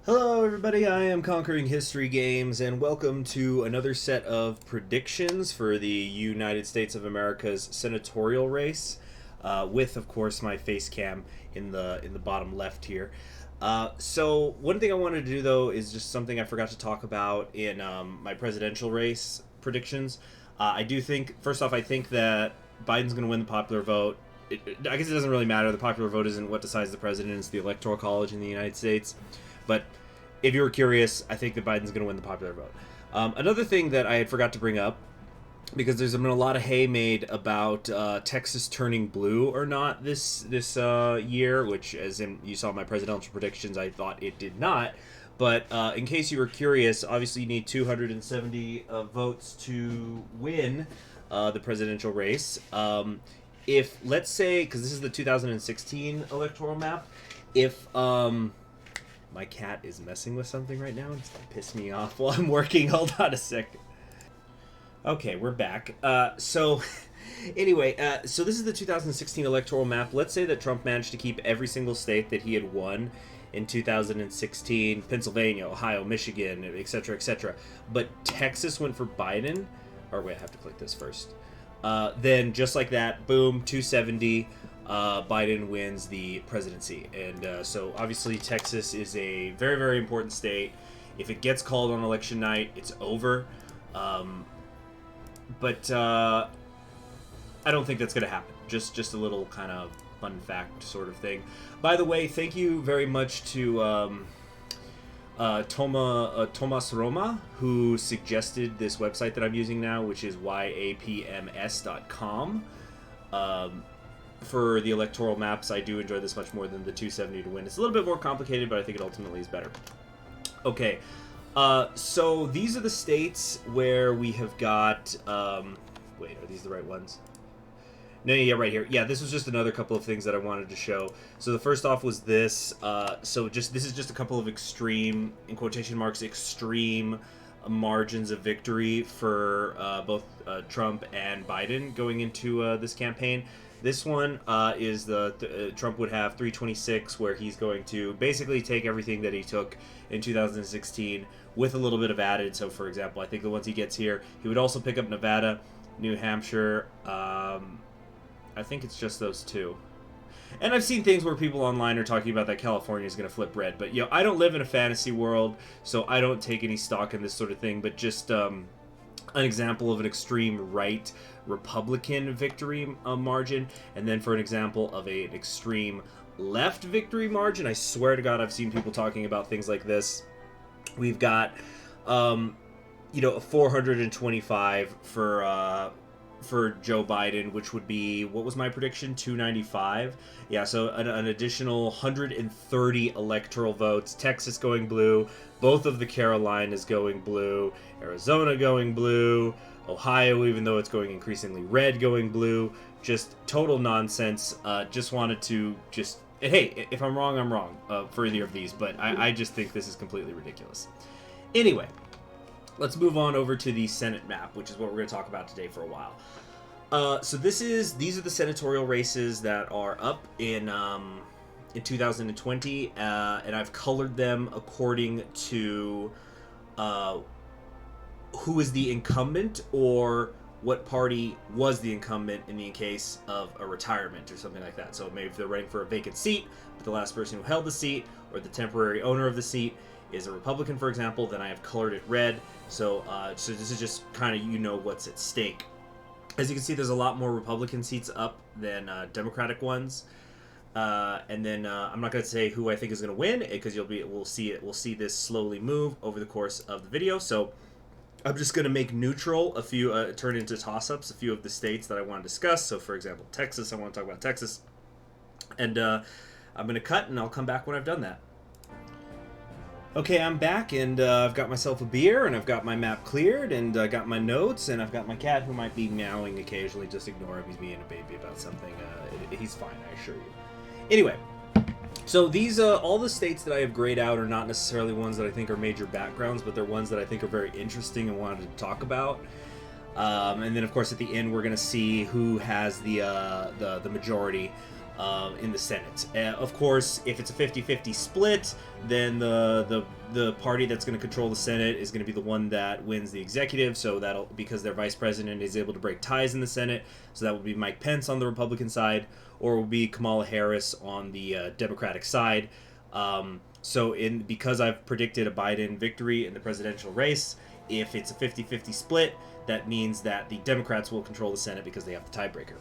Hello, everybody. I am Conquering History Games, and welcome to another set of predictions for the United States of America's senatorial race, with, of course, my face cam in the bottom left here. So one thing I wanted to do though is just something I forgot to talk about in my presidential race predictions. I do think, first off, I think that Biden's going to win the popular vote. I guess it doesn't really matter. The popular vote isn't what decides the president; it's the Electoral College in the United States. But if you were curious, I think that Biden's going to win the popular vote. Another thing that I had forgot to bring up, because there's been a lot of hay made about Texas turning blue or not this year, which, as you saw my presidential predictions, I thought it did not. But in case you were curious, obviously you need 270 votes to win the presidential race. If, let's say, because this is the 2016 electoral map, if my cat is messing with something right now, it's going to piss me off while I'm working. Hold on a second. Okay, we're back. So this is the 2016 electoral map. Let's say that Trump managed to keep every single state that he had won in 2016, Pennsylvania, Ohio, Michigan, etc., etc. But Texas went for Biden. Or wait, I have to click this first. Then just like that, boom, 270. Biden wins the presidency. And so obviously Texas is a very, very important state. If it gets called on election night, it's over. But I don't think that's going to happen. Just a little kind of fun fact sort of thing. By the way, thank you very much to Thomas Roma, who suggested this website that I'm using now, which is yapms.com. For the electoral maps, I do enjoy this much more than the 270 to win. It's a little bit more complicated, but I think it ultimately is better. Okay, so these are the states where we have got... wait, are these the right ones? No, yeah, right here. Yeah, this was just another couple of things that I wanted to show. So the first off was this. This is just a couple of extreme, in quotation marks, extreme margins of victory for both Trump and Biden going into this campaign. This one is Trump would have 326, where he's going to basically take everything that he took in 2016 with a little bit of added. So, for example, I think the ones he gets here, he would also pick up Nevada, New Hampshire. I think it's just those two. And I've seen things where people online are talking about that California is going to flip red. But, I don't live in a fantasy world, so I don't take any stock in this sort of thing. But just an example of an extreme right Republican victory margin. And then for an example of an extreme left victory margin, I swear to God, I've seen people talking about things like this. We've got, 425 for Joe Biden, which would be, what was my prediction? 295. Yeah, so an additional 130 electoral votes. Texas going blue. Both of the Carolinas going blue. Arizona going blue. Ohio, even though it's going increasingly red, going blue. Just total nonsense. Just wanted to hey, if I'm wrong, I'm wrong for either of these, but I just think this is completely ridiculous. Anyway, let's move on over to the Senate map, which is what we're going to talk about today for a while. So these are the senatorial races that are up in 2020, and I've colored them according to who is the incumbent or what party was the incumbent in the case of a retirement or something like that. So maybe if they're running for a vacant seat, but the last person who held the seat or the temporary owner of the seat is a Republican, for example, then I have colored it red. So this is just kind of what's at stake. As you can see, there's a lot more Republican seats up than Democratic ones. And then I'm not going to say who I think is going to win, because we'll see this slowly move over the course of the video. So I'm just going to make neutral a few, turn into toss-ups, a few of the states that I want to discuss. So, for example, Texas, I want to talk about Texas. And I'm going to cut, and I'll come back when I've done that. Okay, I'm back, and I've got myself a beer, and I've got my map cleared, and I got my notes, and I've got my cat who might be meowing occasionally. Just ignore him. He's being a baby about something. He's fine, I assure you. Anyway, so these, all the states that I have grayed out are not necessarily ones that I think are major backgrounds, but they're ones that I think are very interesting and wanted to talk about. And then, of course, at the end, we're going to see who has the majority in the Senate. Of course, if it's a 50-50 split, then the party that's going to control the Senate is going to be the one that wins the executive. So that'll, because their vice president is able to break ties in the Senate, so that would be Mike Pence on the Republican side, or it will be Kamala Harris on the Democratic side. Because I've predicted a Biden victory in the presidential race, if it's a 50-50 split, that means that the Democrats will control the Senate because they have the tiebreaker.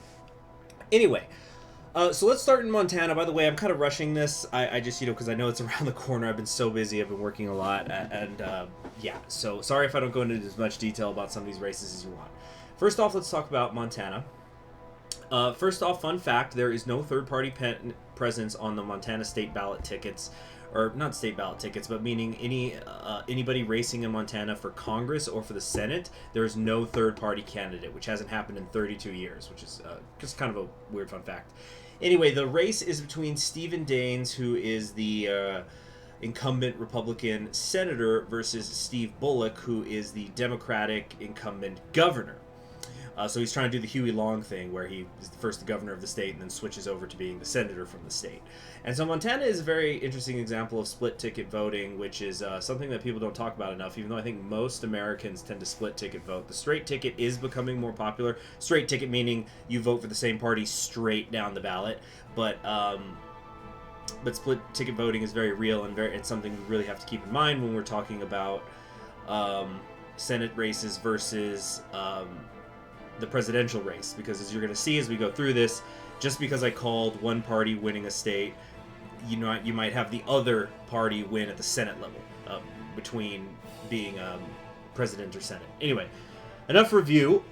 Anyway, so let's start in Montana. By the way, I'm kind of rushing this. I just, because I know it's around the corner. I've been so busy. I've been working a lot. Yeah, so sorry if I don't go into as much detail about some of these races as you want. First off, let's talk about Montana. First off, fun fact, there is no third-party presence on the Montana state ballot tickets. Or not state ballot tickets, but meaning anybody racing in Montana for Congress or for the Senate, there is no third-party candidate, which hasn't happened in 32 years, which is just kind of a weird fun fact. Anyway, the race is between Stephen Daines, who is the incumbent Republican senator, versus Steve Bullock, who is the Democratic incumbent governor. So he's trying to do the Huey Long thing, where he is first the governor of the state and then switches over to being the senator from the state. And so Montana is a very interesting example of split ticket voting, which is something that people don't talk about enough, even though I think most Americans tend to split ticket vote. The straight ticket is becoming more popular. Straight ticket meaning you vote for the same party straight down the ballot, but split ticket voting is very real, and it's something we really have to keep in mind when we're talking about Senate races versus the presidential race, because as you're going to see as we go through this, just because I called one party winning a state, you might have the other party win at the Senate level, between being president or Senate. Anyway, enough review.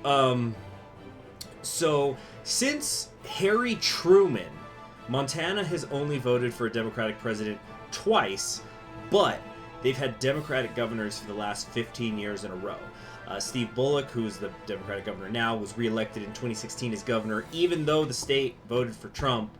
So since Harry Truman, Montana has only voted for a Democratic president twice, but they've had Democratic governors for the last 15 years in a row. Steve Bullock, who's the Democratic governor now, was reelected in 2016 as governor, even though the state voted for Trump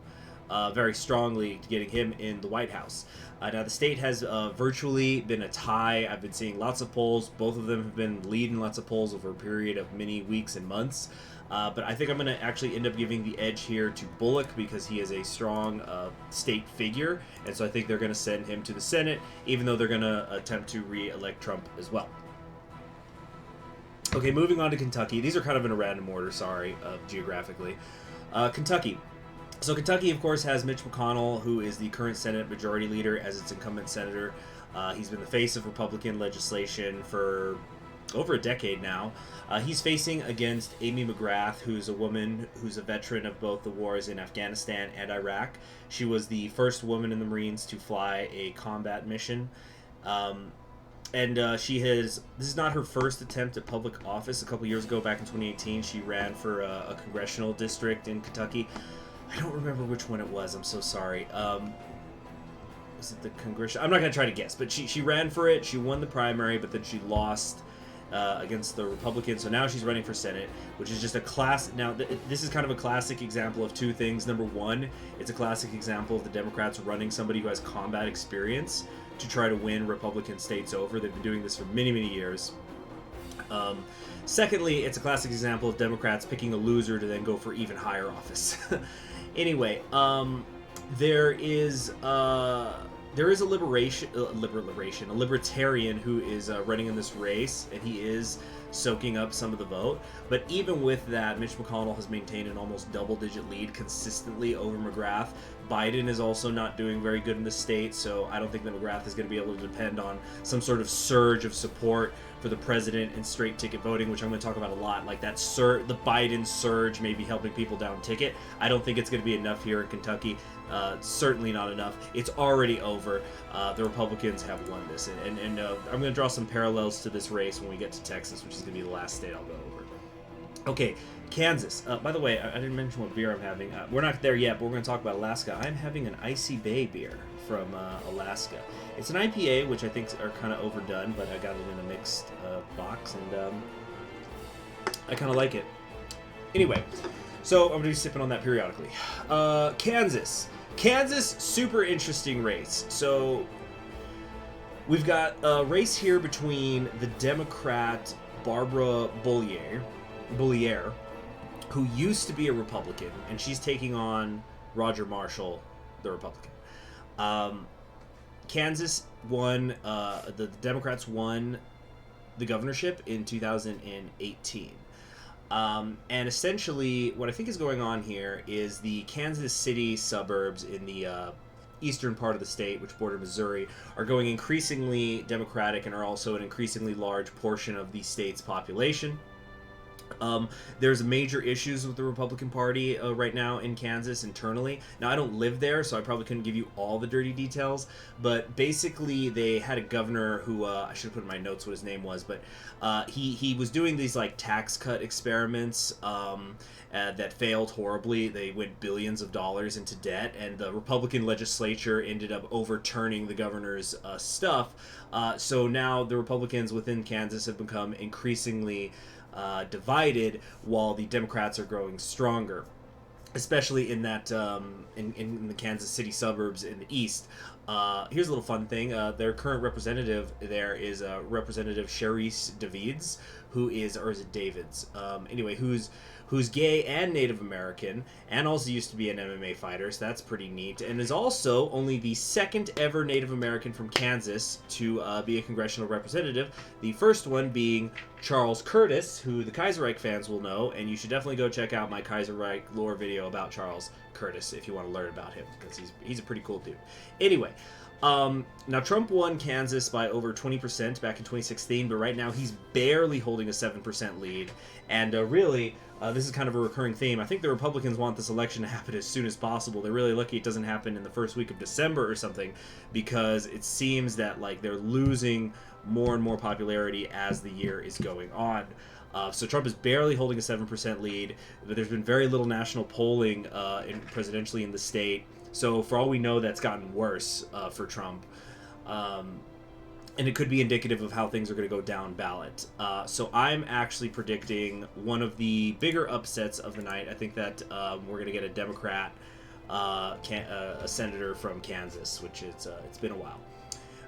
very strongly, getting him in the White House. Now, the state has virtually been a tie. I've been seeing lots of polls. Both of them have been leading lots of polls over a period of many weeks and months. But I think I'm going to actually end up giving the edge here to Bullock because he is a strong state figure. And so I think they're going to send him to the Senate, even though they're going to attempt to re-elect Trump as well. Okay, moving on to Kentucky. These are kind of in a random order, geographically. Kentucky. So Kentucky, of course, has Mitch McConnell, who is the current Senate Majority Leader as its incumbent senator. He's been the face of Republican legislation for over a decade now. He's facing against Amy McGrath, who's a woman who's a veteran of both the wars in Afghanistan and Iraq. She was the first woman in the Marines to fly a combat mission. This is not her first attempt at public office. A couple years ago, back in 2018, she ran for a congressional district in Kentucky. I don't remember which one it was. I'm so sorry. Was it the congressional? I'm not going to try to guess, but she ran for it. She won the primary, but then she lost against the Republicans. So now she's running for Senate, which is just a class. Now, this is kind of a classic example of two things. Number one, it's a classic example of the Democrats running somebody who has combat experience to try to win Republican states over. They've been doing this for many, many years. Secondly, it's a classic example of Democrats picking a loser to then go for even higher office. Anyway, there is a libertarian who is running in this race, and he is soaking up some of the vote. But even with that, Mitch McConnell has maintained an almost double-digit lead consistently over McGrath. Biden is also not doing very good in the state, so I don't think that McGrath is going to be able to depend on some sort of surge of support for the president in straight ticket voting, which I'm going to talk about a lot. Like that the Biden surge may be helping people down ticket. I don't think it's going to be enough here in Kentucky. Certainly not enough. It's already over. The Republicans have won this, and I'm going to draw some parallels to this race when we get to Texas, which is going to be the last state I'll go over. Okay, Kansas. By the way, I didn't mention what beer I'm having. We're not there yet, but we're going to talk about Alaska. I'm having an Icy Bay beer from Alaska. It's an IPA, which I think are kind of overdone, but I got it in a mixed box, and I kind of like it. Anyway, so I'm going to be sipping on that periodically. Kansas. Kansas, super interesting race. So we've got a race here between the Democrat Barbara Bollier, who used to be a Republican, and she's taking on Roger Marshall, the Republican. Um, Kansas won. The Democrats won the governorship in 2018. And essentially, what I think is going on here is the Kansas City suburbs in the eastern part of the state, which border Missouri, are going increasingly Democratic and are also an increasingly large portion of the state's population. There's major issues with the Republican Party right now in Kansas internally. Now, I don't live there, so I probably couldn't give you all the dirty details, but basically they had a governor who, I should have put in my notes what his name was, but he was doing these like tax cut experiments that failed horribly. They went billions of dollars into debt, and the Republican legislature ended up overturning the governor's stuff. So now the Republicans within Kansas have become increasingly divided, while the Democrats are growing stronger, especially in that in the Kansas City suburbs in the east. Here's a little fun thing: their current representative there is Representative Sharice Davids, who is, or is it Davids? Anyway, who's gay and Native American, and also used to be an MMA fighter, so that's pretty neat, and is also only the second ever Native American from Kansas to be a congressional representative, the first one being Charles Curtis, who the Kaiserreich fans will know, and you should definitely go check out my Kaiserreich lore video about Charles Curtis if you want to learn about him, because he's a pretty cool dude. Anyway, now Trump won Kansas by over 20% back in 2016, but right now he's barely holding a 7% lead, and really, this is kind of a recurring theme. I think the Republicans want this election to happen as soon as possible. They're really lucky it doesn't happen in the first week of December or something, because it seems that like they're losing more and more popularity as the year is going on. So Trump is barely holding a 7% lead, but there's been very little national polling presidentially in the state. So for all we know, that's gotten worse for Trump. And it could be indicative of how things are going to go down ballot. So I'm actually predicting one of the bigger upsets of the night. I think that we're going to get a Democrat, a senator from Kansas, which it's been a while.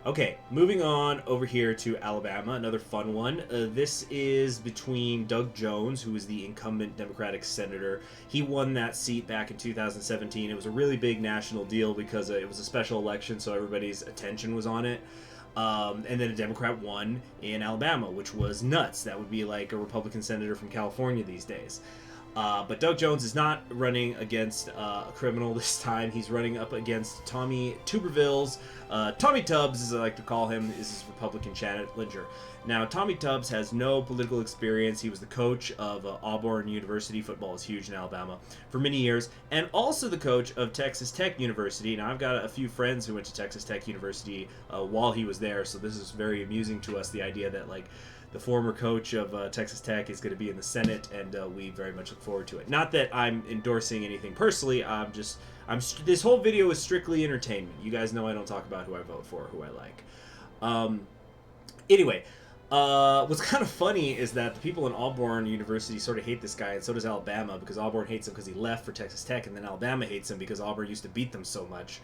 Okay, moving on over here to Alabama, another fun one. This is between Doug Jones, who is the incumbent Democratic senator. He won that seat back in 2017. It was a really big national deal because it was a special election, so everybody's attention was on it. And then a Democrat won in Alabama, which was nuts. That would be like a Republican senator from California these days. But Doug Jones is not running against a criminal this time. He's running up against Tommy Tuberville's, Tommy Tubbs, as I like to call him, is his Republican challenger. Now, Tommy Tubbs has no political experience. He was the coach of Auburn University. Football is huge in Alabama for many years, and also the coach of Texas Tech University. Now, I've got a few friends who went to Texas Tech University while he was there, so this is very amusing to us, the idea that, like, the former coach of Texas Tech is going to be in the Senate, and we very much look forward to it. Not that I'm endorsing anything personally. This whole video is strictly entertainment. You guys know I don't talk about who I vote for or who I like. Anyway, what's kind of funny is that the people in Auburn University sort of hate this guy, and so does Alabama, because Auburn hates him because he left for Texas Tech, and then Alabama hates him because Auburn used to beat them so much.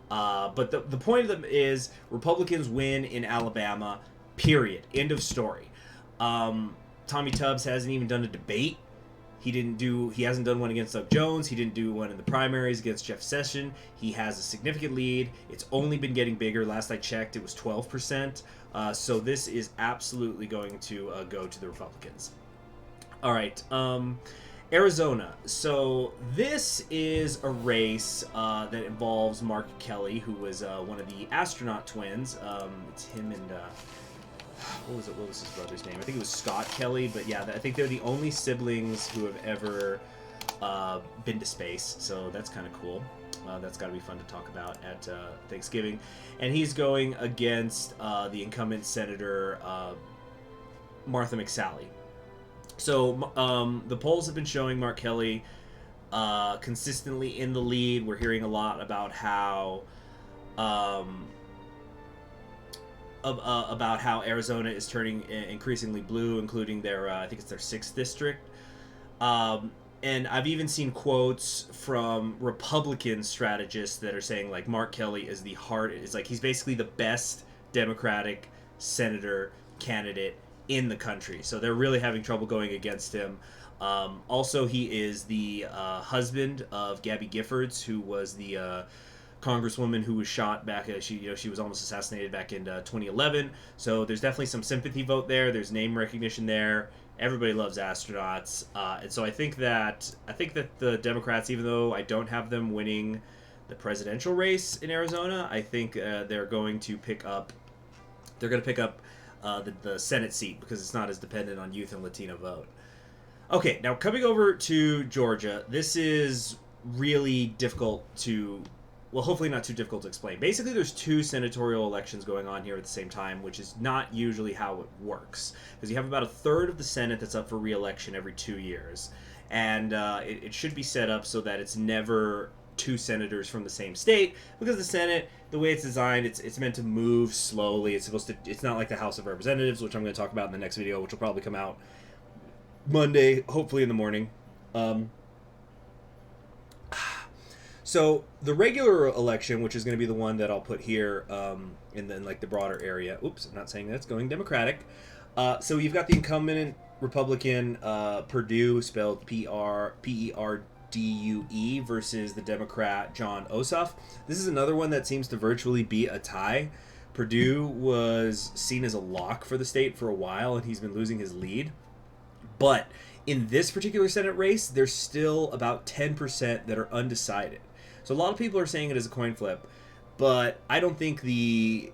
But the point of them is Republicans win in Alabama. Period. End of story. Tommy Tubbs hasn't even done a debate. He hasn't done one against Doug Jones. He didn't do one in the primaries against Jeff Sessions. He has a significant lead. It's only been getting bigger. Last I checked, it was 12%. So this is absolutely going to go to the Republicans. All right. Arizona. So this is a race that involves Mark Kelly, who was one of the astronaut twins. It's him and... What was his brother's name? I think it was Scott Kelly, but yeah, I think they're the only siblings who have ever been to space, so that's kind of cool. That's got to be fun to talk about at Thanksgiving. And he's going against the incumbent senator, Martha McSally. So the polls have been showing Mark Kelly consistently in the lead. We're hearing a lot about how... about how Arizona is turning increasingly blue, including their, I think it's their 6th district. And I've even seen quotes from Republican strategists that are saying, like, Mark Kelly is he's basically the best Democratic senator candidate in the country. So they're really having trouble going against him. Also, he is the husband of Gabby Giffords, who was the congresswoman who was shot back. She was almost assassinated back in 2011. So there's definitely some sympathy vote there. There's name recognition there. Everybody loves astronauts, and so I think that the Democrats, even though I don't have them winning the presidential race in Arizona, I think they're going to pick up. They're going to pick up the Senate seat because it's not as dependent on youth and Latino vote. Okay, now coming over to Georgia, this is really difficult to, well, hopefully not too difficult to explain. Basically, there's two senatorial elections going on here at the same time, which is not usually how it works. Because you have about a third of the Senate that's up for re-election every 2 years. And it should be set up so that it's never two senators from the same state, because the Senate, the way it's designed, it's meant to move slowly. It's not like the House of Representatives, which I'm going to talk about in the next video, which will probably come out Monday, hopefully in the morning. So the regular election, which is going to be the one that I'll put here in the broader area. Oops, I'm not saying that's going Democratic. So you've got the incumbent Republican Perdue, spelled Perdue, versus the Democrat Jon Ossoff. This is another one that seems to virtually be a tie. Perdue was seen as a lock for the state for a while, and he's been losing his lead. But in this particular Senate race, there's still about 10% that are undecided. So a lot of people are saying it is a coin flip, but I don't think the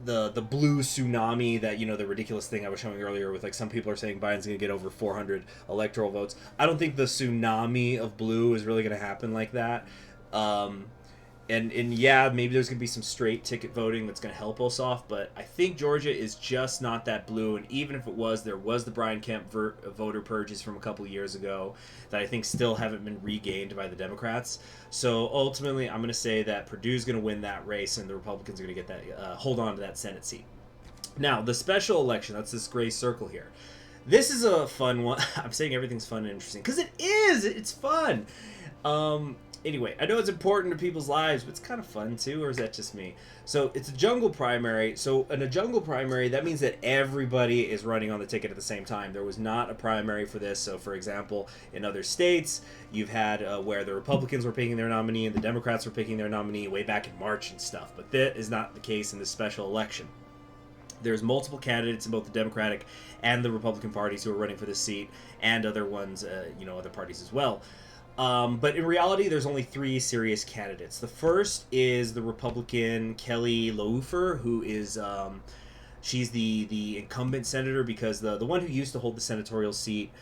blue tsunami that, the ridiculous thing I was showing earlier with, like, some people are saying Biden's going to get over 400 electoral votes. I don't think the tsunami of blue is really going to happen like that. And yeah, maybe there's going to be some straight ticket voting that's going to help Ossoff, but I think Georgia is just not that blue. And even if it was, there was the Brian Kemp voter purges from a couple years ago that I think still haven't been regained by the Democrats. So ultimately, I'm going to say that Perdue's going to win that race, and the Republicans are going to get that hold on to that Senate seat. Now, the special election, that's this gray circle here. This is a fun one. I'm saying everything's fun and interesting because it is. It's fun. Anyway, I know it's important to people's lives, but it's kind of fun too, or is that just me? So it's a jungle primary. So in a jungle primary, that means that everybody is running on the ticket at the same time. There was not a primary for this. So for example, in other states, you've had where the Republicans were picking their nominee and the Democrats were picking their nominee way back in March and stuff. But that is not the case in this special election. There's multiple candidates in both the Democratic and the Republican parties who are running for this seat, and other ones, other parties as well. But in reality, there's only three serious candidates. The first is the Republican Kelly Loeffler, who is she's the incumbent senator, because the one who used to hold the senatorial seat,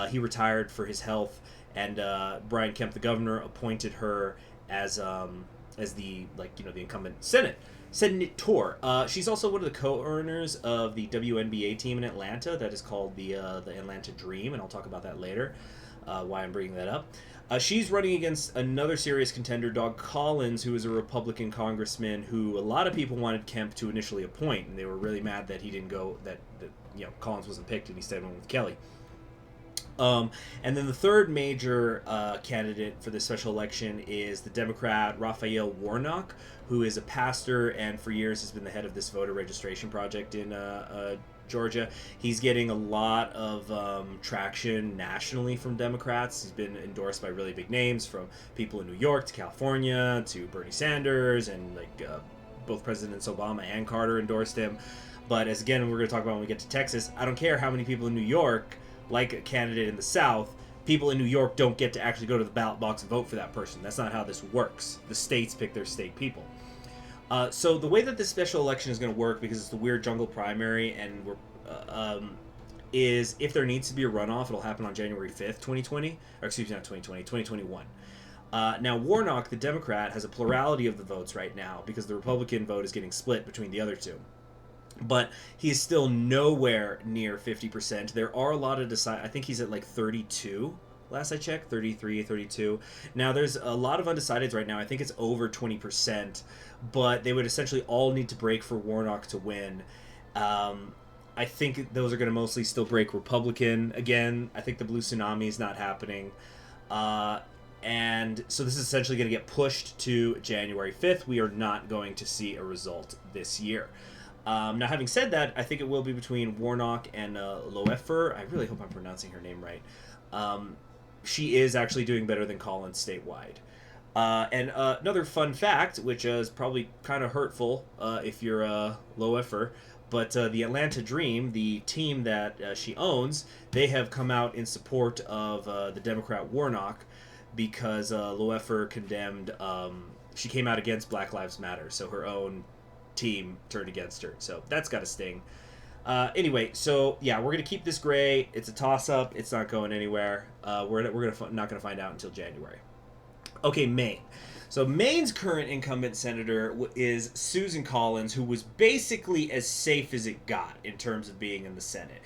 he retired for his health, and Brian Kemp, the governor, appointed her as the incumbent senator. She's also one of the co-owners of the WNBA team in Atlanta that is called the Atlanta Dream, and I'll talk about that later, why I'm bringing that up. She's running against another serious contender, Doug Collins, who is a Republican congressman who a lot of people wanted Kemp to initially appoint, and they were really mad that he didn't go, that Collins wasn't picked and he stayed on with Kelly. And then the third major candidate for this special election is the Democrat Raphael Warnock, who is a pastor and for years has been the head of this voter registration project in Georgia. He's getting a lot of traction nationally from Democrats. He's been endorsed by really big names, from people in New York to California to Bernie Sanders, and both Presidents Obama and Carter endorsed him. But as again we're going to talk about when we get to Texas, I don't care how many people in New York like a candidate in the South. People in New York don't get to actually go to the ballot box and vote for that person. That's not how this works. The states pick their state people. So the way that this special election is going to work, because it's the weird jungle primary, and is if there needs to be a runoff, it'll happen on January 5th, 2020. Or excuse me, not 2020, 2021. Now, Warnock, the Democrat, has a plurality of the votes right now because the Republican vote is getting split between the other two. But he is still nowhere near 50%. There are a lot of I think he's at 32. Last I checked, 33, 32. Now, there's a lot of undecideds right now. I think it's over 20%, but they would essentially all need to break for Warnock to win. I think those are going to mostly still break Republican. Again, I think the blue tsunami is not happening. And so this is essentially going to get pushed to January 5th. We are not going to see a result this year. Now, having said that, I think it will be between Warnock and Loeffler. I really hope I'm pronouncing her name right. She is actually doing better than Collins statewide. And another fun fact, which is probably kind of hurtful if you're a low-effer, but the Atlanta Dream, the team that she owns, they have come out in support of the Democrat Warnock because low-effer condemned. She came out against Black Lives Matter, so her own team turned against her. So that's got to sting. Anyway, so yeah, we're gonna keep this gray. It's a toss-up. It's not going anywhere. We're not gonna find out until January. Okay, Maine. So Maine's current incumbent senator is Susan Collins, who was basically as safe as it got in terms of being in the Senate.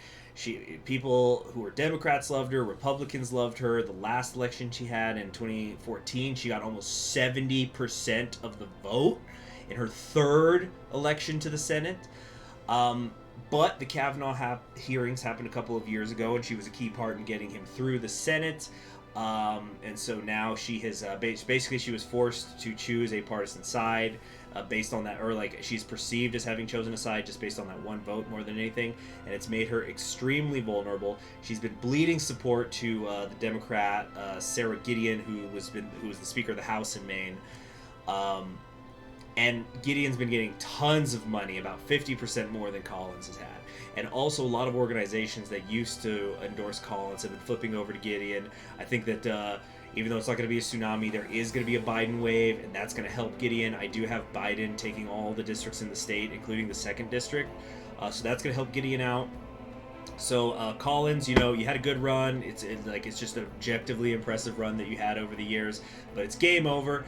People who were Democrats loved her, Republicans loved her. The last election she had in 2014, she got almost 70% of the vote in her third election to the Senate. But the Kavanaugh hearings happened a couple of years ago, and she was a key part in getting him through the Senate. And so now she has basically she was forced to choose a partisan side based on that, or like she's perceived as having chosen a side just based on that one vote more than anything, and it's made her extremely vulnerable. She's been bleeding support to the Democrat Sarah Gideon, who was the Speaker of the House in Maine. And Gideon's been getting tons of money, about 50% more than Collins has had. And also a lot of organizations that used to endorse Collins have been flipping over to Gideon. I think that even though it's not going to be a tsunami, there is going to be a Biden wave, and that's going to help Gideon. I do have Biden taking all the districts in the state, including the 2nd district. So that's going to help Gideon out. So Collins, you had a good run. It's just an objectively impressive run that you had over the years, but it's game over.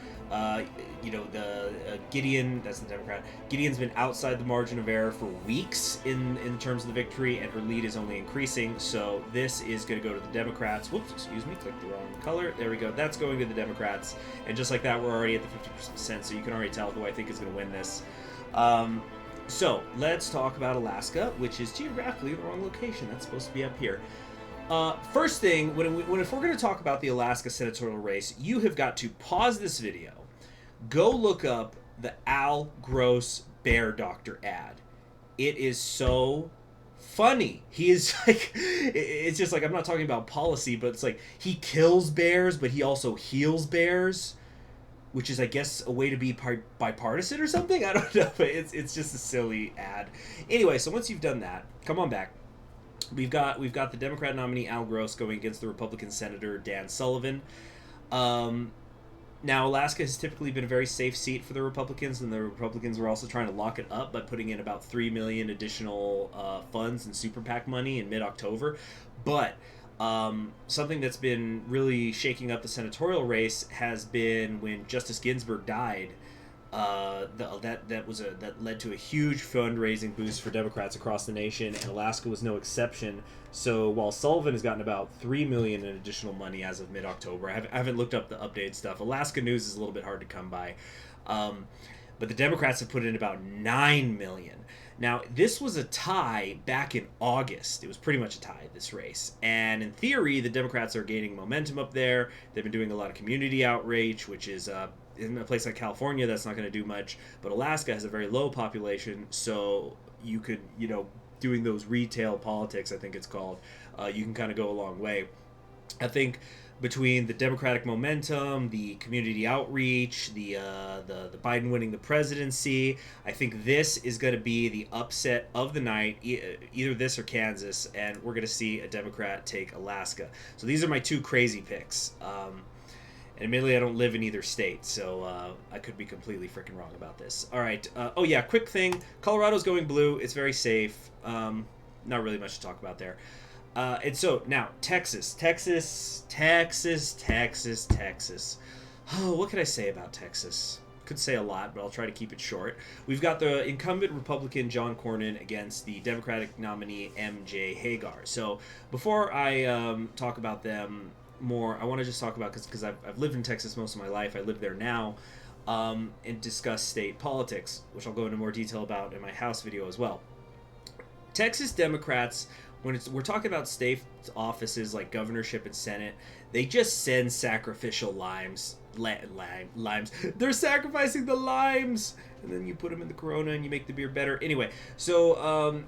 Gideon, that's the Democrat. Gideon's been outside the margin of error for weeks in terms of the victory, and her lead is only increasing. So this is going to go to the Democrats. Whoops, excuse me, clicked the wrong color. There we go. That's going to the Democrats, and just like that, we're already at the 50%. So you can already tell who I think is going to win this. So let's talk about Alaska, which is geographically the wrong location. That's supposed to be up here. First thing, if we're going to talk about the Alaska senatorial race, you have got to pause this video, go look up the Al Gross Bear Doctor ad. It is so funny. He is like, it's just like, I'm not talking about policy, but it's like he kills bears, but he also heals bears, which is, I guess, a way to be bipartisan or something. I don't know, but it's just a silly ad. Anyway, so once you've done that, come on back. We've got the Democrat nominee Al Gross going against the Republican Senator Dan Sullivan. Now, Alaska has typically been a very safe seat for the Republicans, and the Republicans were also trying to lock it up by putting in about $3 million additional funds and super PAC money in mid-October. But something that's been really shaking up the senatorial race has been when Justice Ginsburg died. That led to a huge fundraising boost for Democrats across the nation, and Alaska was no exception. So while Sullivan has gotten about $3 million in additional money as of mid-October, I haven't looked up the updated stuff. Alaska news is a little bit hard to come by, but the Democrats have put in about $9 million. Now, this was a tie back in August. It was pretty much a tie, this race. And in theory, the Democrats are gaining momentum up there. They've been doing a lot of community outreach, which is in a place like California, that's not going to do much. But Alaska has a very low population, so you could, doing those retail politics, I think it's called, you can kind of go a long way. I think between the Democratic momentum, the community outreach, the Biden winning the presidency, I think this is going to be the upset of the night, either this or Kansas, and we're going to see a Democrat take Alaska. So these are my two crazy picks. And admittedly, I don't live in either state, so I could be completely freaking wrong about this. All right. Oh, yeah, quick thing. Colorado's going blue. It's very safe. Not really much to talk about there. And so now Texas. Oh, what can I say about Texas? Could say a lot, but I'll try to keep it short. We've got the incumbent Republican John Cornyn against the Democratic nominee M.J. Hagar. So before I talk about them more, I want to just talk about, because I've lived in Texas most of my life. I live there now, and discuss state politics, which I'll go into more detail about in my House video as well. Texas Democrats, when we're talking about state offices like governorship and Senate, they just send sacrificial limes. They're sacrificing the limes, and then you put them in the Corona and you make the beer better. Anyway, so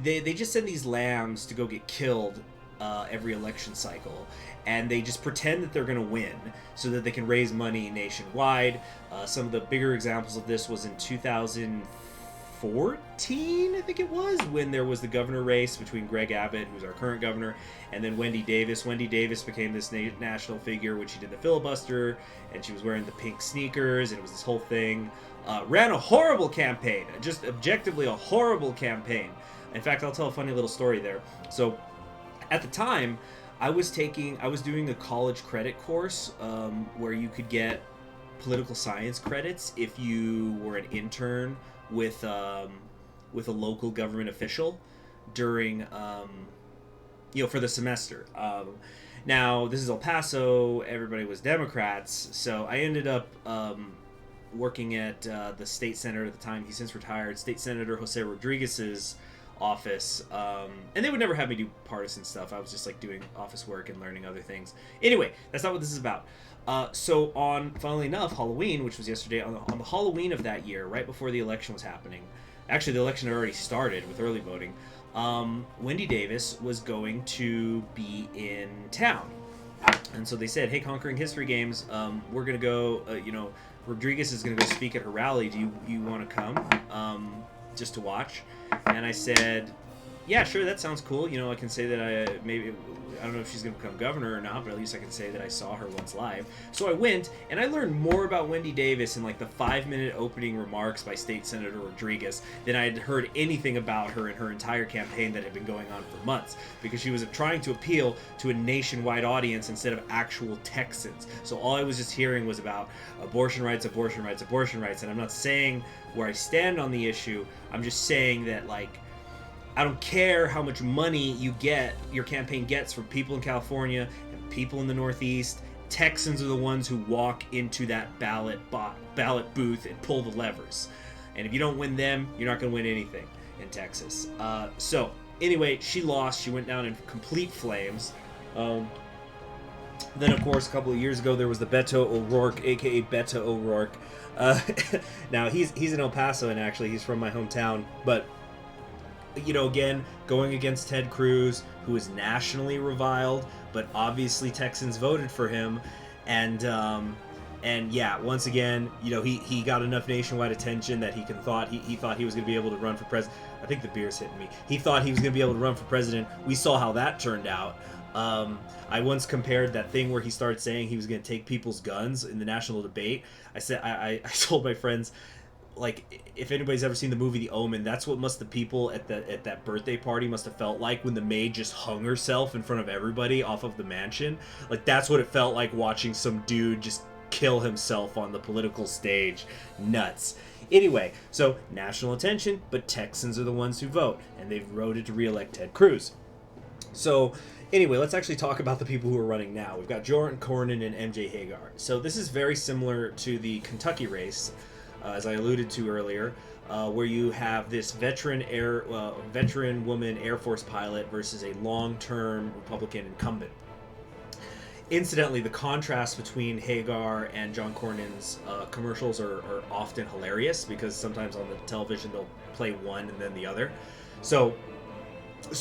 they just send these lambs to go get killed every election cycle, and they just pretend that they're going to win so that they can raise money nationwide. Some of the bigger examples of this was in 2014, I think it was, when there was the governor race between Greg Abbott, who's our current governor, and then Wendy Davis. Wendy Davis became this national figure when she did the filibuster, and she was wearing the pink sneakers, and it was this whole thing. Ran a horrible campaign, just objectively a horrible campaign. In fact, I'll tell a funny little story there. So, at the time, I was doing a college credit course where you could get political science credits if you were an intern with a local government official during for the semester. Now, this is El Paso. Everybody was Democrats, so I ended up working at the state senator at the time. He's since retired. State Senator Jose Rodriguez's office, and they would never have me do partisan stuff. I was just like doing office work and learning other things. Anyway, that's not what this is about. So on, funnily enough, Halloween, which was yesterday, on the Halloween of that year, right before the election was happening, actually the election had already started with early voting, Wendy Davis was going to be in town. And so they said, hey, Conquering History Games, we're going to go, Rodriguez is going to go speak at her rally. Do you want to come just to watch? And I said, yeah, sure, that sounds cool. I can say that I don't know if she's going to become governor or not, but at least I can say that I saw her once live. So I went, and I learned more about Wendy Davis in like the 5-minute opening remarks by State Senator Rodriguez than I had heard anything about her in her entire campaign that had been going on for months, because she was trying to appeal to a nationwide audience instead of actual Texans. So all I was just hearing was about abortion rights, abortion rights, abortion rights, and I'm not saying where I stand on the issue. I'm just saying that, like, I don't care how much money your campaign gets from people in California and people in the Northeast. Texans are the ones who walk into that ballot booth and pull the levers. And if you don't win them, you're not going to win anything in Texas. So, anyway, she lost. She went down in complete flames. Then, of course, a couple of years ago, there was the Beto O'Rourke, a.k.a. Beto O'Rourke. Now, he's in El Paso, and actually he's from my hometown, but again, going against Ted Cruz, who is nationally reviled, but obviously Texans voted for him, and yeah, once again, he got enough nationwide attention that he thought he was going to be able to run for president. I think the beer's hitting me. He thought he was going to be able to run for president. We saw how that turned out. I once compared that thing where he started saying he was going to take people's guns in the national debate. I said I told my friends, like, if anybody's ever seen the movie The Omen, that's what the people at that birthday party must have felt like when the maid just hung herself in front of everybody off of the mansion. Like, that's what it felt like watching some dude just kill himself on the political stage. Nuts. Anyway, so national attention, but Texans are the ones who vote, and they've voted to re-elect Ted Cruz. So anyway, let's actually talk about the people who are running now. We've got John Cornyn and MJ Hagar. So this is very similar to the Kentucky race, as I alluded to earlier, where you have this veteran woman Air Force pilot versus a long-term Republican incumbent. Incidentally, the contrast between Hagar and John Cornyn's commercials are often hilarious, because sometimes on the television they'll play one and then the other. So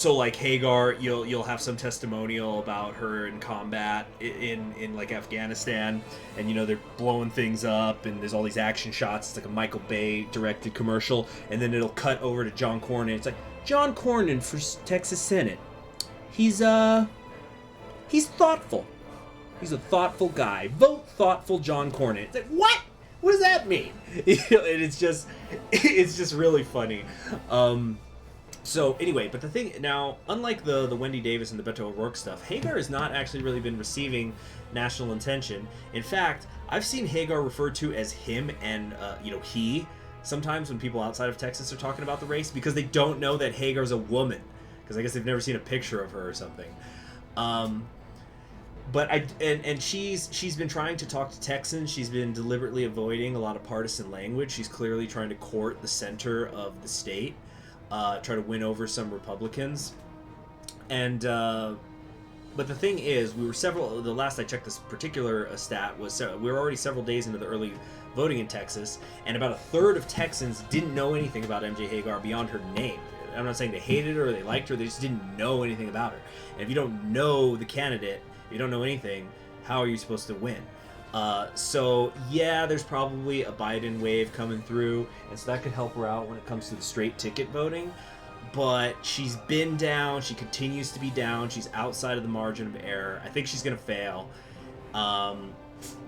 like Hagar, you'll have some testimonial about her in combat in like Afghanistan, and they're blowing things up, and there's all these action shots. It's like a Michael Bay directed commercial, and then it'll cut over to John Cornyn. It's like, John Cornyn for Texas Senate. He's thoughtful. He's a thoughtful guy. Vote thoughtful John Cornyn. It's like, what? What does that mean? And it's just really funny. So anyway, but the thing now, unlike the Wendy Davis and the Beto O'Rourke stuff, Hagar has not actually really been receiving national attention. In fact, I've seen Hagar referred to as him and he sometimes when people outside of Texas are talking about the race, because they don't know that Hagar's a woman, because I guess they've never seen a picture of her or something. But she's been trying to talk to Texans. She's been deliberately avoiding a lot of partisan language. She's clearly trying to court the center of the state. Try to win over some Republicans, and but the thing is, the last I checked this particular stat was we were already several days into the early voting in Texas, and about a third of Texans didn't know anything about MJ Hagar beyond her name. I'm not saying they hated her or they liked her. They just didn't know anything about her. And if you don't know the candidate, if you don't know anything, how are you supposed to win? So yeah, there's probably a Biden wave coming through, and so that could help her out when it comes to the straight ticket voting. But she's been down. She continues to be down. She's outside of the margin of error. I think she's going to fail.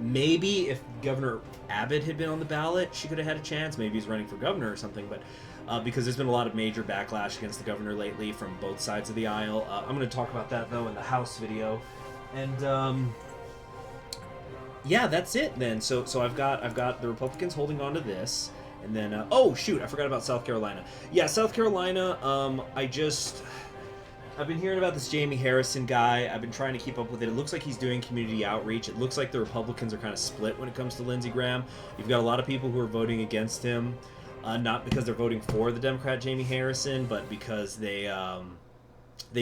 Maybe if Governor Abbott had been on the ballot, she could have had a chance. Maybe he's running for governor or something. But because there's been a lot of major backlash against the governor lately from both sides of the aisle. I'm going to talk about that, though, in the House video. And yeah, that's it then. So I've got the Republicans holding on to this. And then, oh, shoot, I forgot about South Carolina. Yeah, South Carolina, I've been hearing about this Jamie Harrison guy. I've been trying to keep up with it. It looks like he's doing community outreach. It looks like the Republicans are kind of split when it comes to Lindsey Graham. You've got a lot of people who are voting against him, not because they're voting for the Democrat Jamie Harrison, but because they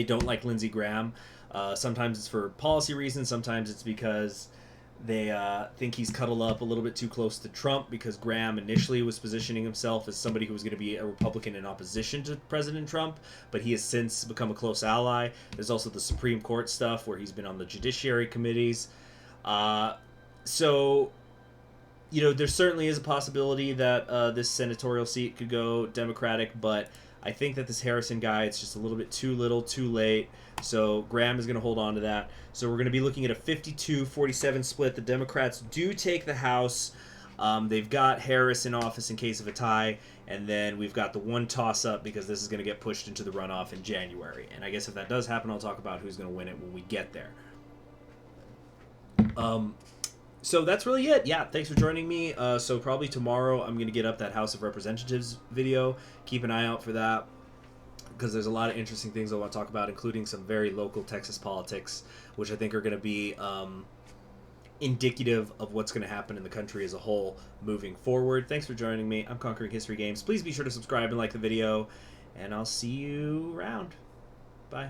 don't like Lindsey Graham. Sometimes it's for policy reasons. Sometimes it's because they think he's cuddled up a little bit too close to Trump, because Graham initially was positioning himself as somebody who was going to be a Republican in opposition to President Trump, but he has since become a close ally. There's also the Supreme Court stuff where he's been on the judiciary committees. So, you know, there certainly is a possibility that this senatorial seat could go Democratic, but I think that this Harrison guy, it's just a little bit too little, too late. So Graham is going to hold on to that. So we're going to be looking at a 52-47 split. The Democrats do take the House. They've got Harris in office in case of a tie. And then we've got the one toss-up because this is going to get pushed into the runoff in January. And I guess if that does happen, I'll talk about who's going to win it when we get there. So that's really it. Yeah, thanks for joining me. So probably tomorrow I'm going to get up that House of Representatives video. Keep an eye out for that, because there's a lot of interesting things I want to talk about, including some very local Texas politics, which I think are going to be indicative of what's going to happen in the country as a whole moving forward. Thanks for joining me. I'm Conquering History Games. Please be sure to subscribe and like the video, and I'll see you around. Bye.